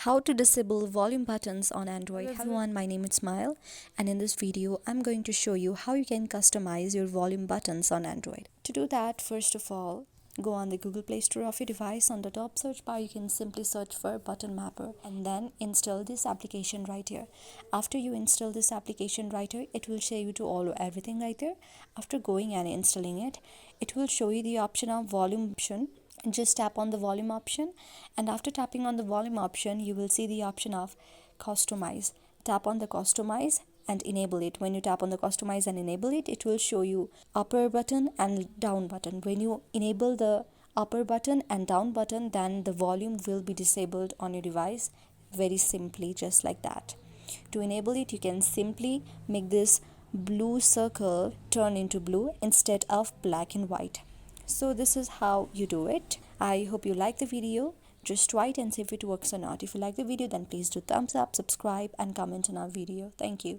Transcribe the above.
How to disable volume buttons on Android. Hello everyone, my name is Smile, and in this video I'm going to show you how you can customize your volume buttons on Android. To do that, first of all, go on the Google Play Store of your device. On the top search bar you can simply search for Button Mapper and then install this application right here. After you install this application right here, it will show you to all everything right there. After going and installing it, it will show you the option of volume option. Just tap on the volume option, and after tapping on the volume option you will see the option of customize. Tap on the customize and enable it. When you tap on the customize and enable it, it will show you upper button and down button. When you enable the upper button and down button, then the volume will be disabled on your device very simply, just like that. To enable it, you can simply make this blue circle turn into blue instead of black and white. So this is how you do it. I hope you like the video. Just try it and see if it works or not. If you like the video, then please do thumbs up, subscribe and comment on our video. Thank you.